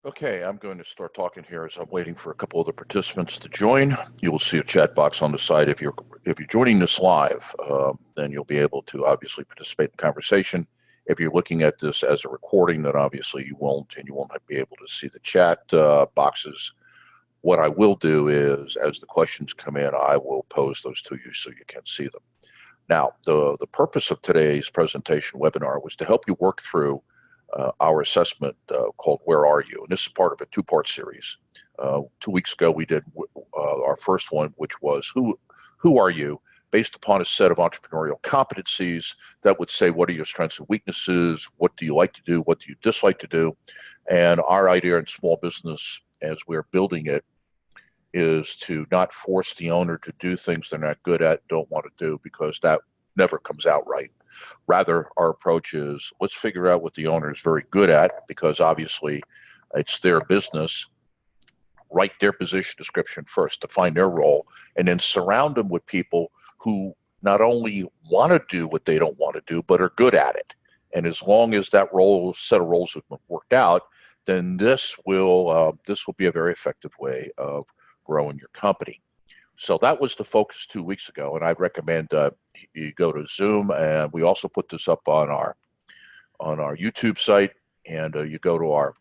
Okay, I'm going to start talking here as I'm waiting for a couple other participants to join. You will see a chat box on the side. If you're joining this live, then you'll be able to obviously participate in the conversation. If you're looking at this as a recording, then obviously you won't, and you won't be able to see the chat boxes. What I will do is, as the questions come in, I will pose those to you so you can see them. Now, the purpose of today's presentation webinar was to help you work through our assessment called Where Are You? And this is part of a two-part series. 2 weeks ago, we did our first one, which was Who Are You? Based upon a set of entrepreneurial competencies that would say, what are your strengths and weaknesses? What do you like to do? What do you dislike to do? And our idea in small business, as we're building it, is to not force the owner to do things they're not good at, don't want to do, because that never comes out right. Rather, our approach is let's figure out what the owner is very good at, because obviously it's their business. Write their position description first, define their role, and then surround them with people who not only want to do what they don't want to do, but are good at it. And as long as that set of roles have been worked out, then this will be a very effective way of growing your company. So that was the focus 2 weeks ago, and I'd recommend you go to Zoom, and we also put this up on our YouTube site, and you go to our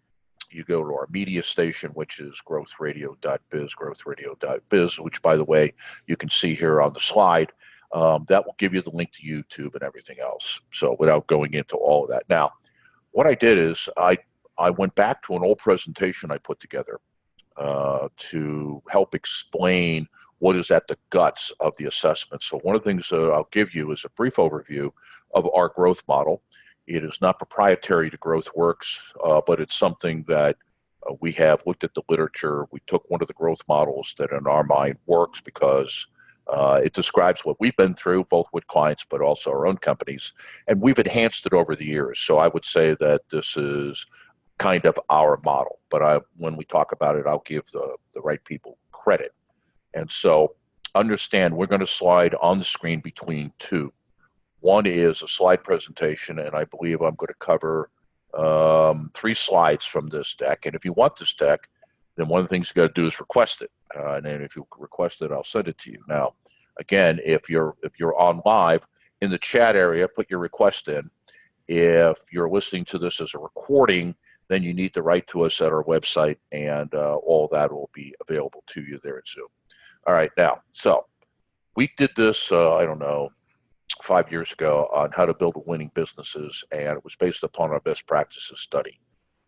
media station, which is growthradio.biz, which, by the way, you can see here on the slide. That will give you the link to YouTube and everything else. So without going into all of that, now what I did is I went back to an old presentation I put together to help explain what is at the guts of the assessment. So one of the things I'll give you is a brief overview of our growth model. It is not proprietary to GrowthWorx, but it's something that we have looked at the literature. We took one of the growth models that in our mind works because it describes what we've been through, both with clients but also our own companies, and we've enhanced it over the years. So I would say that this is kind of our model, but when we talk about it, I'll give the right people credit. And so understand we're going to slide on the screen between two. One is a slide presentation, and I believe I'm going to cover 3 slides from this deck. And if you want this deck, then one of the things you got to do is request it. And then if you request it, I'll send it to you. Now, again, if you're on live, in the chat area, put your request in. If you're listening to this as a recording, then you need to write to us at our website, and all that will be available to you there at Zoom. All right, now, so we did this, I don't know, 5 years ago on how to build winning businesses, and it was based upon our best practices study.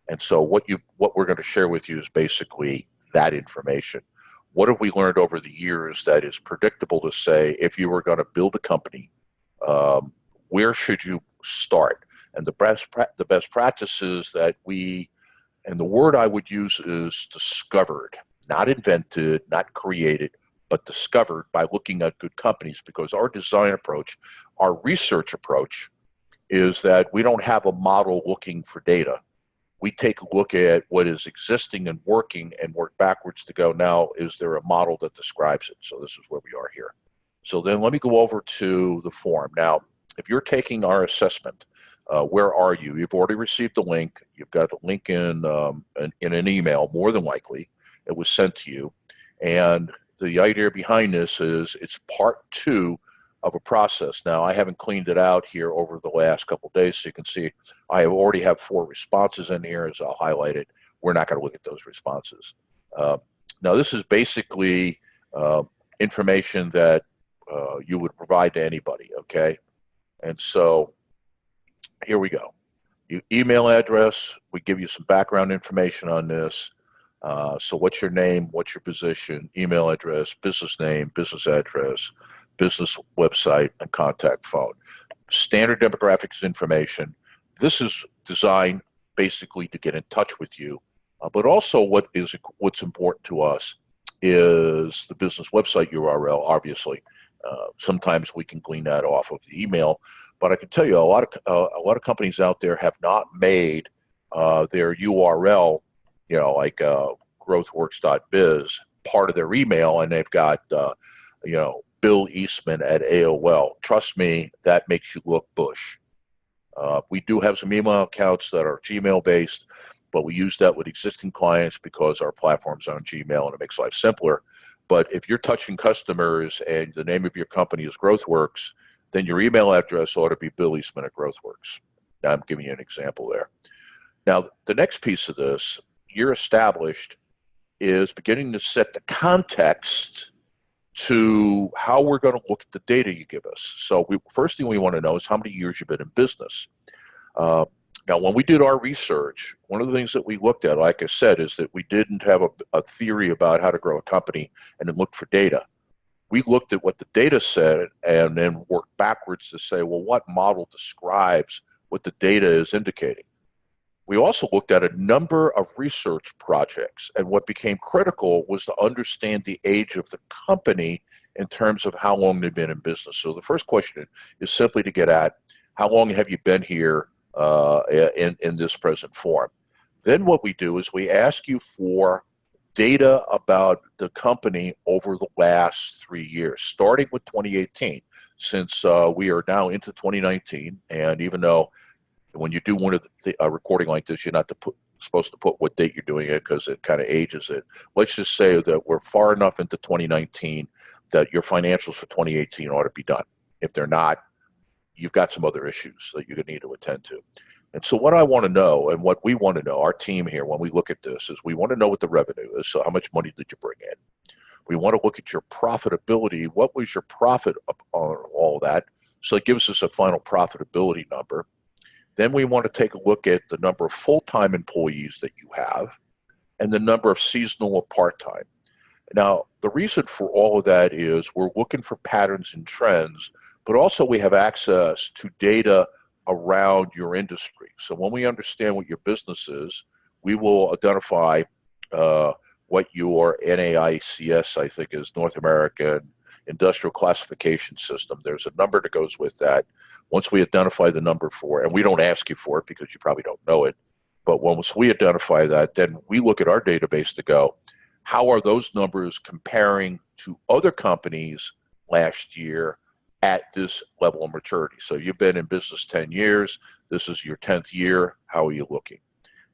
And so what we're going to share with you is basically that information. What have we learned over the years that is predictable to say if you were going to build a company, where should you start? And the best practices that and the word I would use is discovered, not invented, not created, but discovered by looking at good companies, because our design approach, our research approach, is that we don't have a model looking for data. We take a look at what is existing and working and work backwards to go, now, is there a model that describes it? So this is where we are here. So then let me go over to the form. Now, if you're taking our assessment, where are you? You've already received the link. You've got a link in an email, more than likely. It was sent to you. And the idea behind this is it's part 2 of a process. Now, I haven't cleaned it out here over the last couple of days, so you can see I already have 4 responses in here, as I'll highlight it. We're not going to look at those responses. Now, this is basically information that you would provide to anybody, okay? And so here we go. Your email address, we give you some background information on this. So what's your name, what's your position, email address, business name, business address, business website, and contact phone. Standard demographics information. This is designed basically to get in touch with you, but also what's important to us is the business website URL, obviously. Sometimes we can glean that off of the email, but I can tell you a lot of companies out there have not made their URL, like growthworx.biz, part of their email, and they've got Bill Eastman at AOL. Trust me, that makes you look bush. We do have some email accounts that are Gmail based, but we use that with existing clients because our platform's on Gmail and it makes life simpler. But if you're touching customers and the name of your company is GrowthWorx, then your email address ought to be BillySmith at GrowthWorx. Now I'm giving you an example there. Now, the next piece of this, you're established, is beginning to set the context to how we're going to look at the data you give us. So first thing we want to know is how many years you've been in business. Now, when we did our research, one of the things that we looked at, like I said, is that we didn't have a theory about how to grow a company and then look for data. We looked at what the data said and then worked backwards to say, well, what model describes what the data is indicating? We also looked at a number of research projects, and what became critical was to understand the age of the company in terms of how long they've been in business. So the first question is simply to get at, how long have you been here in this present form? Then what we do is we ask you for data about the company over the last 3 years, starting with 2018, since we are now into 2019, and even though when you do one of a recording like this, you're not supposed to put what date you're doing it because it kind of ages it. Let's just say that we're far enough into 2019 that your financials for 2018 ought to be done. If they're not, you've got some other issues that you're going to need to attend to. And so what I want to know, and what we want to know, our team here, when we look at this, is we want to know what the revenue is. So how much money did you bring in? We want to look at your profitability. What was your profit on all that? So it gives us a final profitability number. Then we want to take a look at the number of full-time employees that you have and the number of seasonal or part-time. Now, the reason for all of that is we're looking for patterns and trends, but also we have access to data around your industry. So when we understand what your business is, we will identify what your NAICS, I think, is North American Industrial Classification System. There's a number that goes with that. Once we identify the number for it, and we don't ask you for it because you probably don't know it, but once we identify that, then we look at our database to go, how are those numbers comparing to other companies last year at this level of maturity? So you've been in business 10 years. This is your 10th year. How are you looking?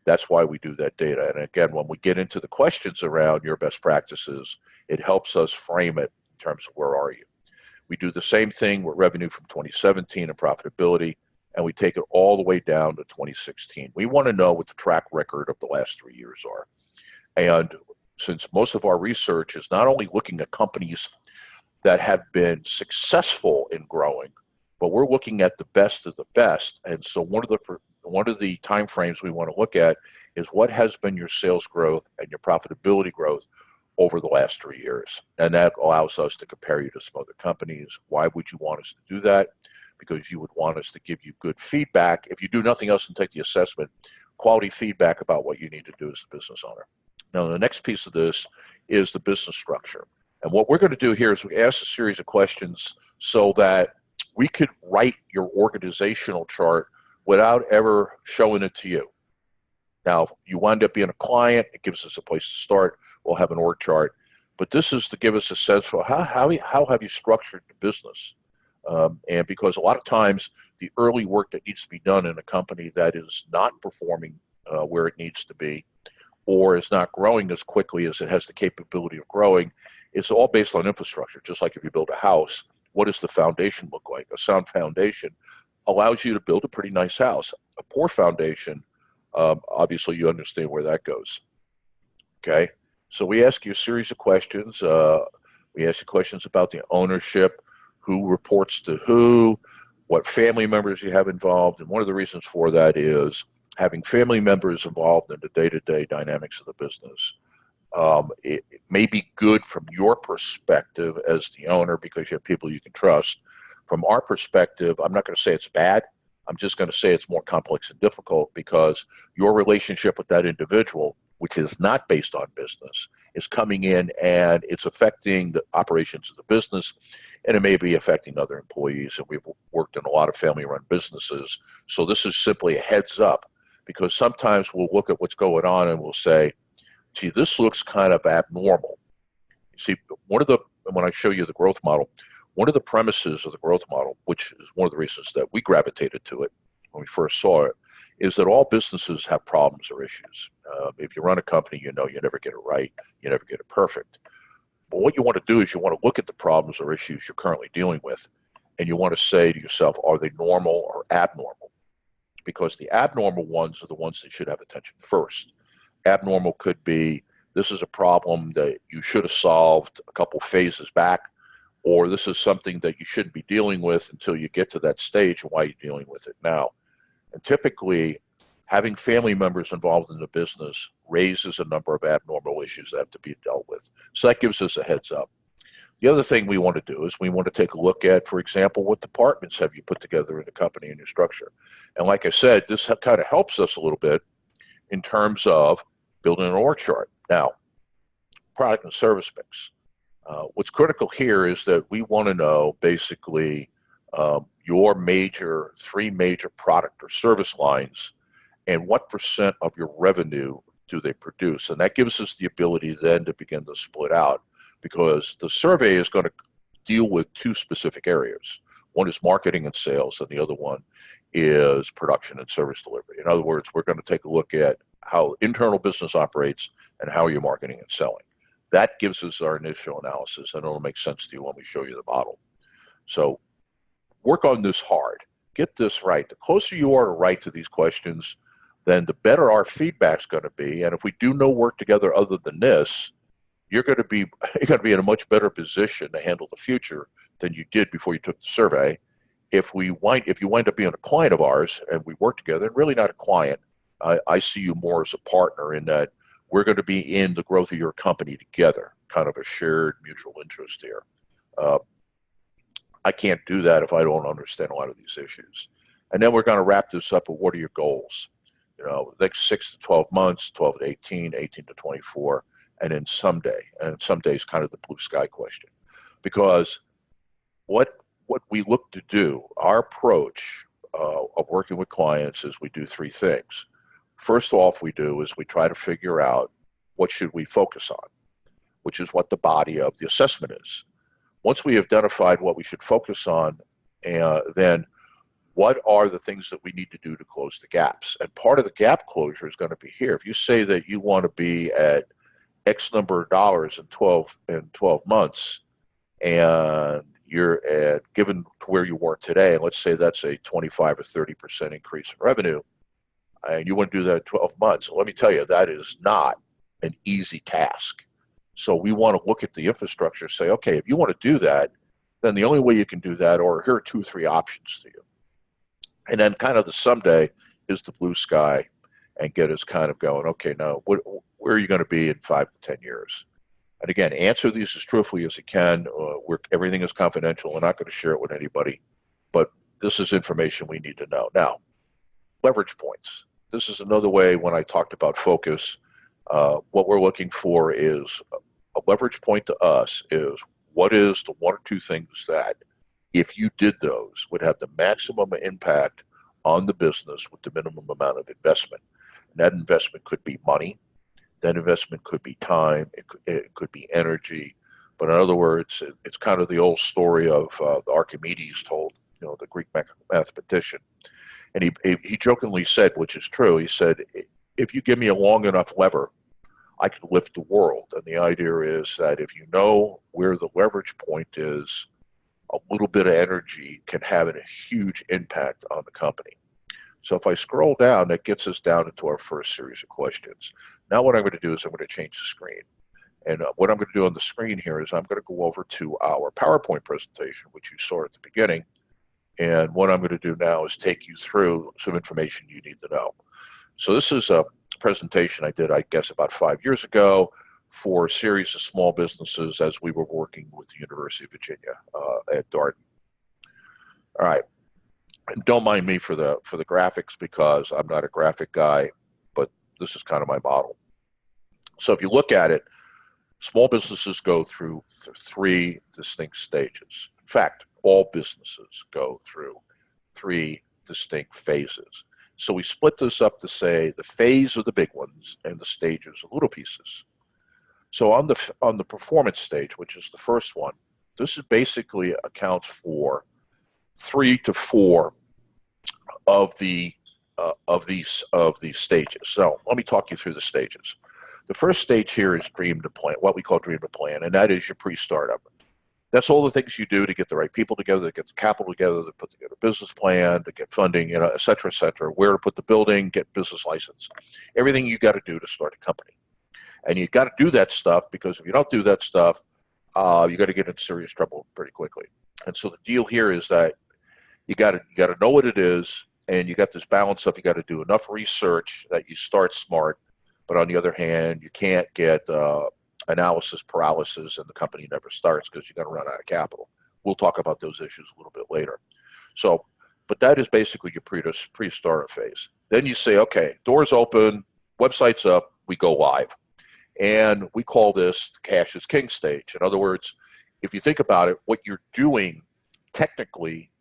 That's why we do that data. And again, when we get into the questions around your best practices, it helps us frame it in terms of where are you. We do the same thing with revenue from 2017 and profitability, and we take it all the way down to 2016. We want to know what the track record of the last 3 years are. And since most of our research is not only looking at companies that have been successful in growing, but we're looking at the best of the best. And so one of the time frames we want to look at is what has been your sales growth and your profitability growth over the last 3 years. And that allows us to compare you to some other companies. Why would you want us to do that? Because you would want us to give you good feedback. If you do nothing else and take the assessment, quality feedback about what you need to do as a business owner. Now, the next piece of this is the business structure. And what we're going to do here is we ask a series of questions so that we could write your organizational chart without ever showing it to you. Now, if you wind up being a client, it gives us a place to start. We'll have an org chart. But this is to give us a sense for how have you structured the business? And because a lot of times the early work that needs to be done in a company that is not performing where it needs to be, or is not growing as quickly as it has the capability of growing, it's all based on infrastructure. Just like if you build a house, what does the foundation look like? A sound foundation allows you to build a pretty nice house. A poor foundation, obviously you understand where that goes. Okay, so we ask you a series of questions. We ask you questions about the ownership, who reports to who, what family members you have involved, and one of the reasons for that is having family members involved in the day-to-day dynamics of the business. It may be good from your perspective as the owner because you have people you can trust. From our perspective, I'm not going to say it's bad. I'm just going to say it's more complex and difficult because your relationship with that individual, which is not based on business, is coming in and it's affecting the operations of the business, and it may be affecting other employees. And we've worked in a lot of family-run businesses. So this is simply a heads up because sometimes we'll look at what's going on and we'll say, gee, this looks kind of abnormal. See, when I show you the growth model, one of the premises of the growth model, which is one of the reasons that we gravitated to it when we first saw it, is that all businesses have problems or issues. If you run a company, you know you never get it right, you never get it perfect. But what you want to do is you want to look at the problems or issues you're currently dealing with, and you want to say to yourself, are they normal or abnormal? Because the abnormal ones are the ones that should have attention first. Abnormal could be, this is a problem that you should have solved a couple phases back, or this is something that you shouldn't be dealing with until you get to that stage, and why you're dealing with it now. And typically, having family members involved in the business raises a number of abnormal issues that have to be dealt with. So that gives us a heads up. The other thing we want to do is we want to take a look at, for example, what departments have you put together in the company and your structure. And like I said, this kind of helps us a little bit in terms of building an org chart. Now, product and service mix. What's critical here is that we want to know basically your three major product or service lines and what percent of your revenue do they produce. And that gives us the ability then to begin to split out, because the survey is going to deal with two specific areas. One is marketing and sales, and the other one is production and service delivery. In other words, we're going to take a look at how internal business operates and how you're marketing and selling. That gives us our initial analysis, and it'll make sense to you when we show you the model. So work on this hard. Get this right. The closer you are to right to these questions, then the better our feedback's going to be. And if we do no work together other than this, you're going to be in a much better position to handle the future than you did before you took the survey. If you wind up being a client of ours and we work together, and really not a client, I see you more as a partner in that we're going to be in the growth of your company together, kind of a shared mutual interest here. I can't do that if I don't understand a lot of these issues. And then we're going to wrap this up with what are your goals? Next 6 to 12 months, 12 to 18, 18 to 24, and then someday. And someday is kind of the blue sky question. Because what we look to do, our approach of working with clients is we do three things. First off, we try to figure out what should we focus on, which is what the body of the assessment is. Once we have identified what we should focus on, then what are the things that we need to do to close the gaps? And part of the gap closure is going to be here. If you say that you want to be at X number of dollars in 12 months, and you're at, given where you are today, and let's say that's a 25 or 30% increase in revenue, and you want to do that in 12 months, let me tell you, that is not an easy task. So we want to look at the infrastructure, say, okay, if you want to do that, then the only way you can do that, or here are 2 or 3 options to you. And then kind of the someday is the blue sky, and get us kind of going, okay, now, where are you going to be in 5 to 10 years? And again, answer these as truthfully as you can. Everything is confidential. We're not going to share it with anybody, but this is information we need to know. Now, leverage points. This is another way when I talked about focus, what we're looking for is a leverage point to us is what is the 1 or 2 things that if you did those would have the maximum impact on the business with the minimum amount of investment. And that investment could be money. That investment could be time. It could be energy. But in other words, it's kind of the old story of Archimedes told, the Greek mathematician. And he jokingly said, which is true, he said, if you give me a long enough lever, I could lift the world. And the idea is that if you know where the leverage point is, a little bit of energy can have a huge impact on the company. So if I scroll down, that gets us down into our first series of questions. Now what I'm going to do is I'm going to change the screen. And what I'm going to do on the screen here is I'm going to go over to our PowerPoint presentation, which you saw at the beginning. And what I'm going to do now is take you through some information you need to know. So this is a presentation I did, I guess, about 5 years ago for a series of small businesses as we were working with the University of Virginia at Darden. All right. And don't mind me for the graphics because I'm not a graphic guy, but this is kind of my model. So if you look at it, small businesses go through 3 distinct stages. In fact, all businesses go through 3 distinct phases. So we split this up to say the phase of the big ones and the stages of little pieces. So on the performance stage, which is the first one, this is basically accounts for 3 to 4 of the of these stages. So let me talk you through the stages. The first stage here is dream to plan, what we call dream to plan, and that is your pre-startup. That's all the things you do to get the right people together, to get the capital together, to put together a business plan, to get funding, et cetera, where to put the building, get business license. Everything you got to do to start a company. And you got to do that stuff because if you don't do that stuff, you got to get in serious trouble pretty quickly. And so the deal here is that you got to know what it is, and you got this balance of you got to do enough research that you start smart, but on the other hand, you can't get analysis paralysis and the company never starts because you got to run out of capital. We'll talk about those issues a little bit later. So, but that is basically your pre-startup phase. Then you say, okay, doors open, website's up, we go live. And we call this the cash is king stage. In other words, if you think about it, what you're doing technically,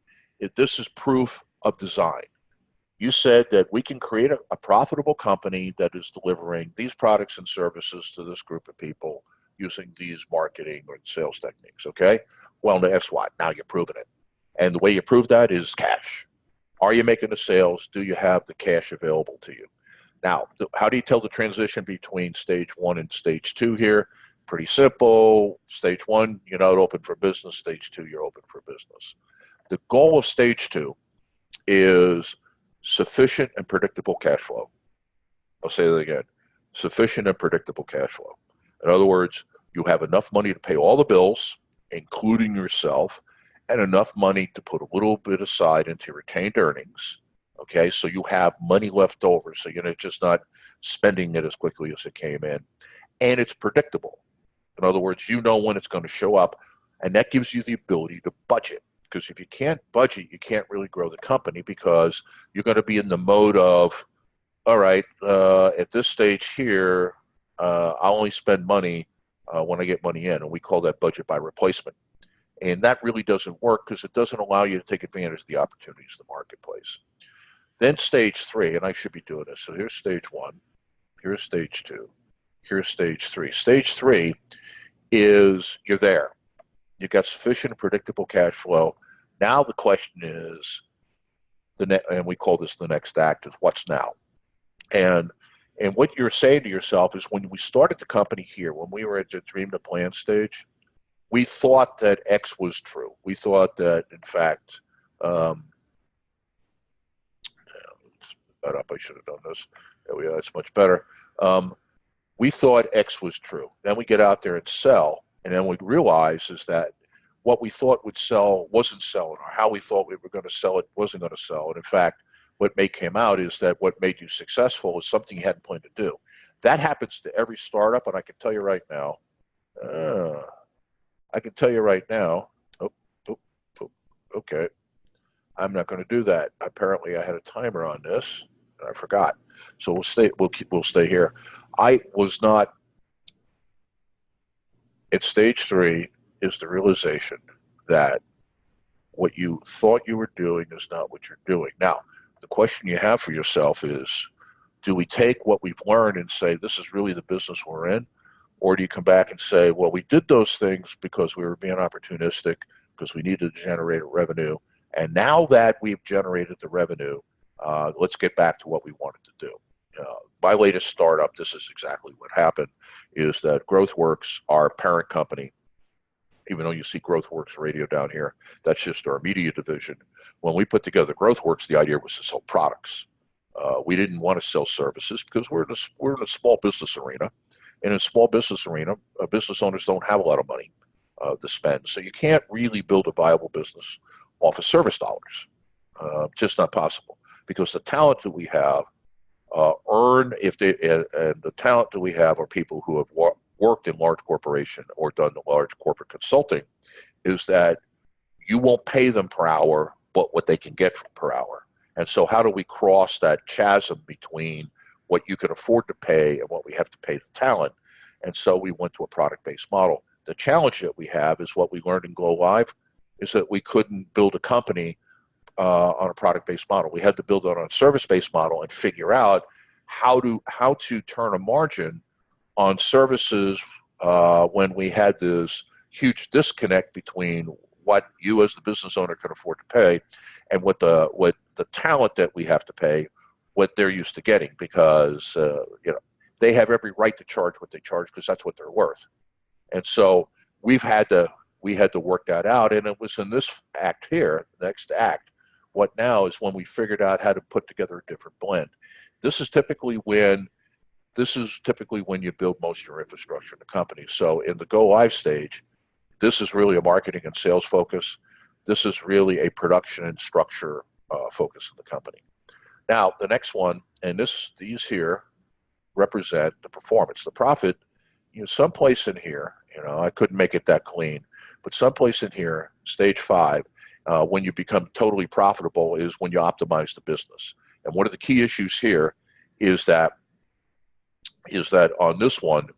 this is proof of design. You said that we can create a profitable company that is delivering these products and services to this group of people using these marketing or sales techniques, okay? Well, guess what? Now you're proving it. And the way you prove that is cash. Are you making the sales? Do you have the cash available to you? Now, how do you tell the transition between stage 1 and stage 2 here? Pretty simple. Stage 1, you're not open for business. Stage 2, you're open for business. The goal of stage 2 is sufficient and predictable cash flow. I'll say that again. Sufficient and predictable cash flow. In other words, you have enough money to pay all the bills, including yourself, and enough money to put a little bit aside into retained earnings. Okay, so you have money left over. So you're just not spending it as quickly as it came in. And it's predictable. In other words, you know when it's going to show up, and that gives you the ability to budget. Because if you can't budget, you can't really grow the company because you're going to be in the mode of, all right, at this stage here, I'll only spend money when I get money in. And we call that budget by replacement. And that really doesn't work because it doesn't allow you to take advantage of the opportunities in the marketplace. Then stage 3, and I should be doing this. So here's stage 1, here's stage 2, here's stage 3. Stage 3 is you're there. You've got sufficient and predictable cash flow. Now the question is, and we call this the next act, is what's now? And what you're saying to yourself is when we started the company here, when we were at the dream to plan stage, we thought that X was true. We thought that, in fact, I should have done this. There we are. That's much better. We thought X was true. Then we get out there and sell, and then we realize is that what we thought would sell wasn't selling, or how we thought we were going to sell it wasn't going to sell. And in fact, what came out is that what made you successful is something you hadn't planned to do. That happens to every startup, and I can tell you right now. Okay. I'm not going to do that. Apparently, I had a timer on this, and I forgot. So we'll stay here. I was not at stage 3. Is the realization that what you thought you were doing is not what you're doing. Now, the question you have for yourself is, do we take what we've learned and say, this is really the business we're in? Or do you come back and say, well, we did those things because we were being opportunistic, because we needed to generate a revenue. And now that we've generated the revenue, let's get back to what we wanted to do. My latest startup, this is exactly what happened, is that GrowthWorx, our parent company, even though you see GrowthWorx Radio down here, that's just our media division. When we put together GrowthWorx, the idea was to sell products. We didn't want to sell services because we're in a small business arena. And in a small business arena, business owners don't have a lot of money to spend. So you can't really build a viable business off of service dollars. Just not possible. Because the talent that we have and the talent that we have are people who have worked in large corporation or done the large corporate consulting, is that you won't pay them per hour, but what they can get per hour. And so how do we cross that chasm between what you can afford to pay and what we have to pay the talent? And so we went to a product-based model. The challenge that we have is what we learned in Go Live is that we couldn't build a company on a product-based model. We had to build it on a service-based model and figure out how to turn a margin on services when we had this huge disconnect between what you as the business owner can afford to pay and what the talent that we have to pay what they're used to getting, because they have every right to charge what they charge because that's what they're worth. And so we had to work that out, and it was in this act here, the next act. What now is when we figured out how to put together a different blend. This is typically when you build most of your infrastructure in the company. So in the go live stage, this is really a marketing and sales focus. This is really a production and structure focus in the company. Now, the next one, and these here represent the performance. The profit, someplace in here, I couldn't make it that clean, but someplace in here, stage 5, when you become totally profitable is when you optimize the business. And one of the key issues here is that on this one,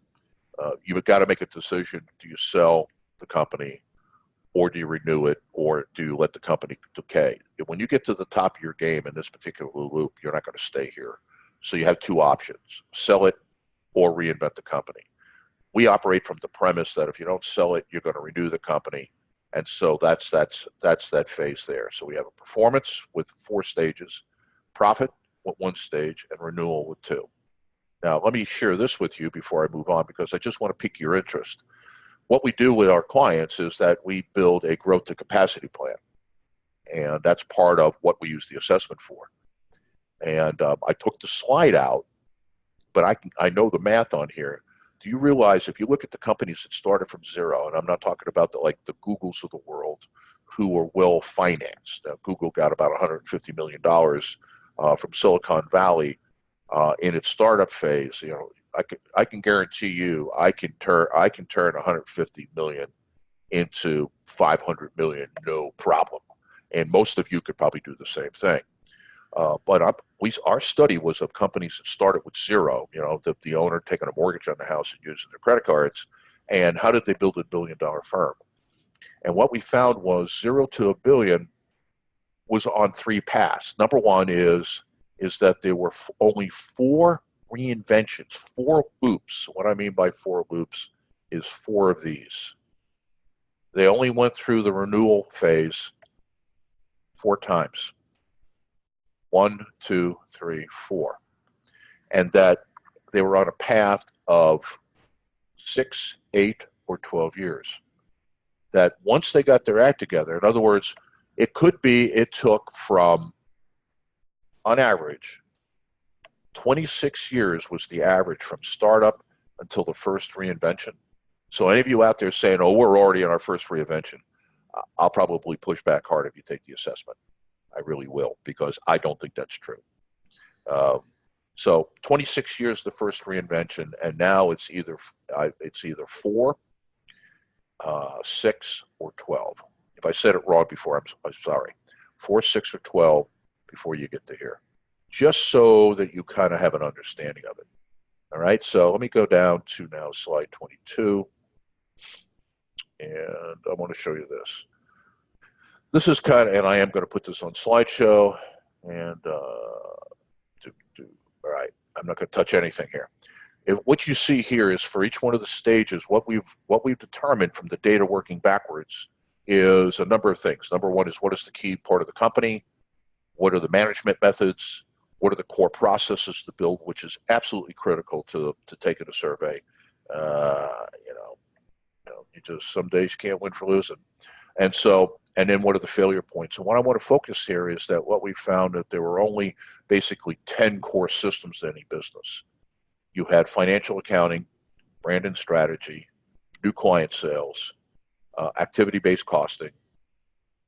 you've got to make a decision. Do you sell the company, or do you renew it, or do you let the company decay? When you get to the top of your game in this particular loop, you're not going to stay here. So you have two options: sell it or reinvent the company. We operate from the premise that if you don't sell it, you're going to renew the company. And so that's that phase there. So we have a performance with 4 stages, profit with 1 stage, and renewal with 2. Now, let me share this with you before I move on, because I just want to pique your interest. What we do with our clients is that we build a growth to capacity plan. And that's part of what we use the assessment for. And I took the slide out, but I know the math on here. Do you realize if you look at the companies that started from zero, and I'm not talking about the Googles of the world who are well financed. Now, Google got about $150 million from Silicon Valley in its startup phase. I can guarantee you I can turn 150 million into 500 million, no problem. And most of you could probably do the same thing. But our study was of companies that started with zero, the owner taking a mortgage on the house and using their credit cards, and how did they build a $1 billion firm? And what we found was 0 to $1 billion was on 3 paths. Number one is that there were only 4 reinventions, 4 loops. What I mean by 4 loops is 4 of these. They only went through the renewal phase 4 times. 1, 2, 3, 4. And that they were on a path of 6, 8, or 12 years. That once they got their act together, in other words, it could be it took from, on average, 26 years was the average from startup until the first reinvention. So any of you out there saying, oh, we're already in our first reinvention, I'll probably push back hard if you take the assessment. I really will, because I don't think that's true. So 26 years the first reinvention, and now it's either 4, 6, or 12. If I said it wrong before, I'm sorry. 4, 6, or 12 before you get to here, just so that you kind of have an understanding of it. All right, so let me go down to now slide 22, and I want to show you this. This is kind of, and I am going to put this on slideshow, and all right, I'm not going to touch anything here. What you see here is for each one of the stages, what we've determined from the data working backwards is a number of things. Number one is, what is the key part of the company? What are the management methods? What are the core processes to build, which is absolutely critical to taking a survey. You just, some days you can't win for losing. And then what are the failure points? And what I want to focus here is that what we found that there were only basically 10 core systems to any business. You had financial accounting, brand and strategy, new client sales, activity-based costing,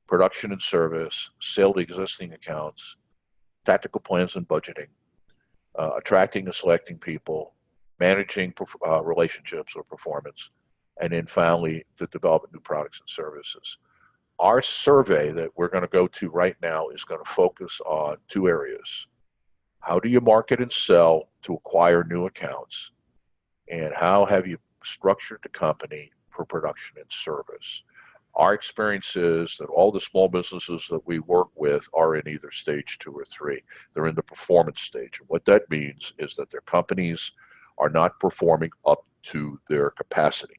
production and service, sale to existing accounts, tactical plans and budgeting, attracting and selecting people, managing relationships or performance, and then finally the development of new products and services. Our survey that we're going to go to right now is going to focus on 2 areas. How do you market and sell to acquire new accounts? And how have you structured the company for production and service? Our experience is that all the small businesses that we work with are in either stage 2 or 3. They're in the performance stage. And what that means is that their companies are not performing up to their capacity.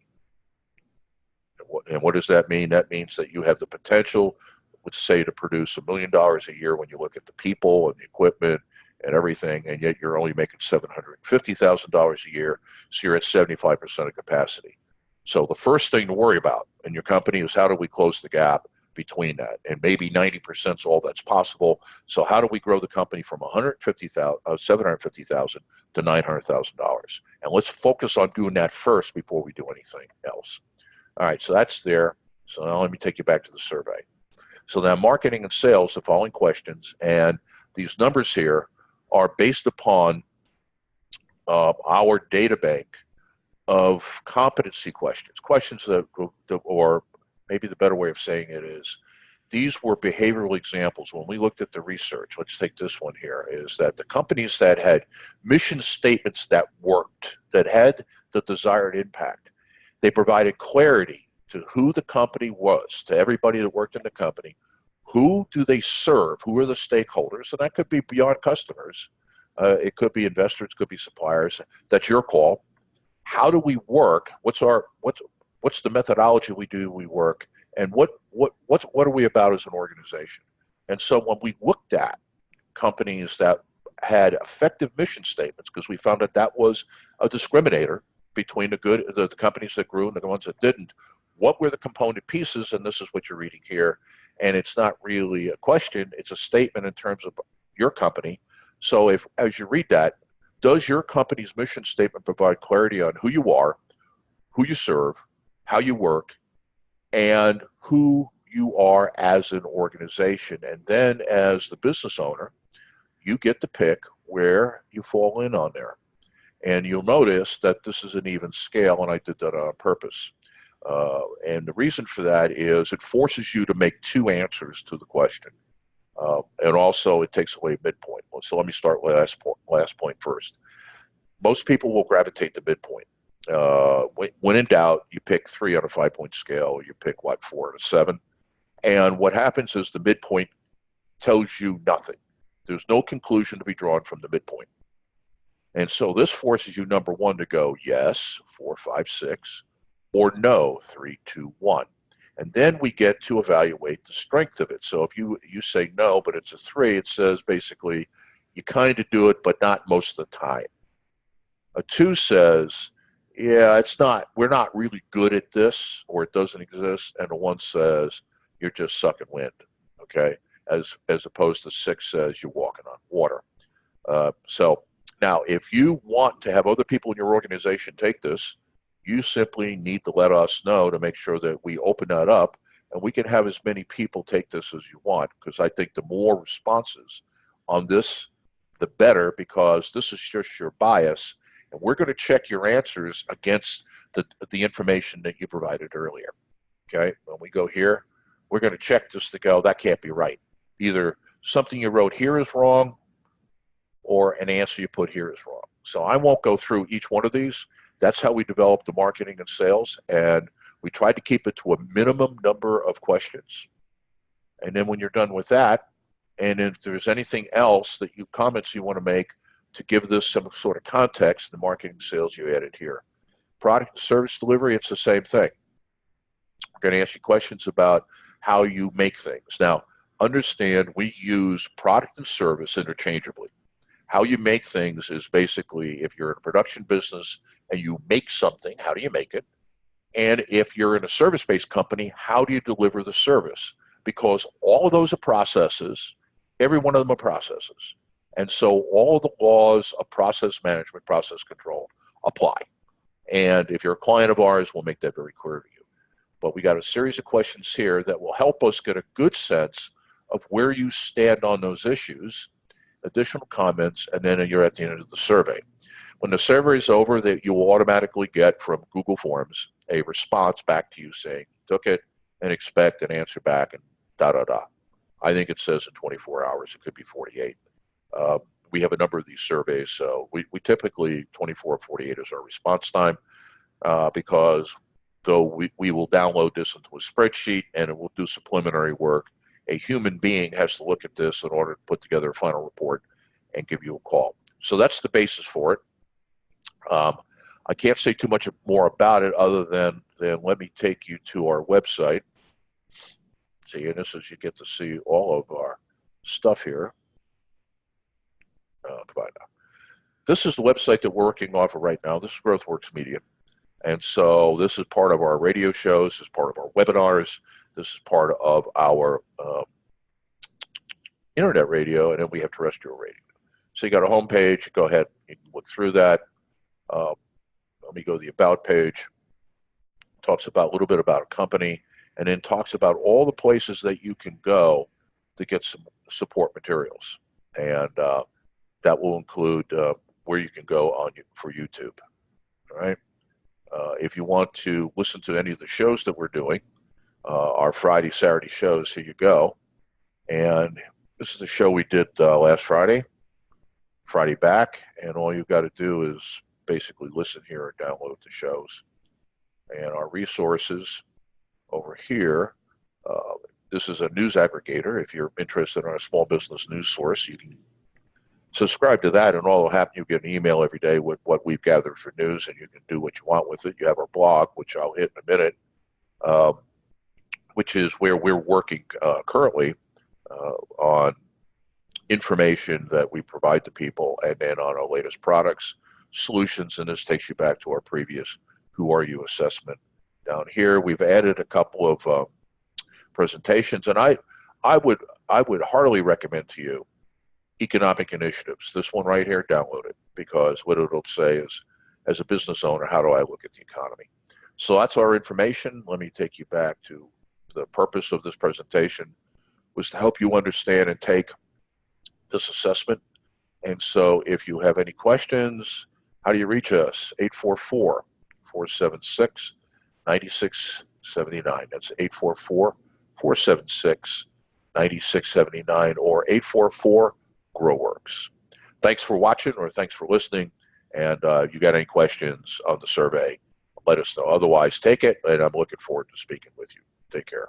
And what does that mean? That means that you have the potential, let's say, to produce $1 million a year when you look at the people and the equipment and everything, and yet you're only making $750,000 a year, so you're at 75% of capacity. So the first thing to worry about in your company is how do we close the gap between that, and maybe 90% is all that's possible. So how do we grow the company from 750,000 to $900,000? And let's focus on doing that first before we do anything else. All right, so that's there. So now let me take you back to the survey. So now marketing and sales, the following questions, and these numbers here are based upon our data bank of competency questions, that, or maybe the better way of saying it is, these were behavioral examples. When we looked at the research, let's take this one here, is that the companies that had mission statements that worked, that had the desired impact, they provided clarity to who the company was, to everybody that worked in the company. Who do they serve? Who are the stakeholders? And that could be beyond customers. It could be investors, it could be suppliers. That's your call. How do we work? What's the methodology we work? And what are we about as an organization? And so when we looked at companies that had effective mission statements, because we found that was a discriminator between the companies that grew and the ones that didn't, what were the component pieces? And this is what you're reading here. And it's not really a question, it's a statement in terms of your company. So as you read that, does your company's mission statement provide clarity on who you are, who you serve, how you work, and who you are as an organization? And then as the business owner, you get to pick where you fall in on there. And you'll notice that this is an even scale, and I did that on purpose. And the reason for that is it forces you to make two answers to the question. And also it takes away midpoint. So let me start with last point first. Most people will gravitate to midpoint. When in doubt, you pick 3 on a 5-point scale. You pick 4 out of 7. And what happens is the midpoint tells you nothing. There's no conclusion to be drawn from the midpoint. And so this forces you, number one, to go yes, 4, 5, 6, or no, 3, 2, 1. And then we get to evaluate the strength of it. So if you say no, but it's a 3, it says basically you kind of do it, but not most of the time. A 2 says, yeah, we're not really good at this, or it doesn't exist. And a 1 says, you're just sucking wind, okay? As opposed to 6 says, you're walking on water. So now, if you want to have other people in your organization take this, you simply need to let us know to make sure that we open that up, and we can have as many people take this as you want, because I think the more responses on this, the better, because this is just your bias, and we're going to check your answers against the information that you provided earlier. Okay, when we go here, we're going to check this to go, that can't be right. Either something you wrote here is wrong, or an answer you put here is wrong. So I won't go through each one of these. That's how we develop the marketing and sales, and we tried to keep it to a minimum number of questions. And then when you're done with that, and if there's anything else comments you want to make to give this some sort of context, the marketing and sales you added here. Product and service delivery, it's the same thing. We're going to ask you questions about how you make things. Now, understand we use product and service interchangeably. How you make things is basically, if you're in a production business and you make something, how do you make it? And if you're in a service-based company, how do you deliver the service? Because all of those are processes. Every one of them are processes. And so all the laws of process management, process control apply. And if you're a client of ours, we'll make that very clear to you. But we got a series of questions here that will help us get a good sense of where you stand on those issues, additional comments, and then you're at the end of the survey. When the survey is over, that you will automatically get from Google Forms a response back to you saying, took it and expect an answer back and da-da-da. I think it says in 24 hours. It could be 48. We have a number of these surveys, so we typically 24 or 48 is our response time, because though we will download this into a spreadsheet and it will do some preliminary work, a human being has to look at this in order to put together a final report and give you a call. So that's the basis for it. I can't say too much more about it other than let me take you to our website. See, and this is, you get to see all of our stuff here. come on now. This is the website that we're working off of right now. This is GrowthWorx Media. And so this is part of our radio shows. This is part of our webinars. This is part of our internet radio, and then we have terrestrial radio. So you got a home page. Go ahead. You can look through that. Let me go to the About page. Talks about a little bit about a company, and then talks about all the places that you can go to get some support materials. And that will include where you can go on for YouTube. All right. If you want to listen to any of the shows that we're doing, our Friday, Saturday shows, here you go. And this is the show we did last Friday back, and all you've got to do is basically listen here and download the shows. And our resources over here, this is a news aggregator. If you're interested in a small business news source, you can subscribe to that, and all will happen, you get an email every day with what we've gathered for news, and you can do what you want with it. You have our blog, which I'll hit in a minute, which is where we're working currently on information that we provide to people, and then on our latest products, solutions, and this takes you back to our previous Who Are You assessment. Down here, we've added a couple of presentations, and I would heartily recommend to you economic initiatives. This one right here, download it, because what it'll say is, as a business owner, how do I look at the economy? So that's our information. Let me take you back to the purpose of this presentation was to help you understand and take this assessment. And so if you have any questions, how do you reach us? 844-476-9679. That's 844-476-9679 or 844-GrowthWorx. Thanks for watching, or thanks for listening. And you got any questions on the survey, let us know. Otherwise, take it, and I'm looking forward to speaking with you. Take care.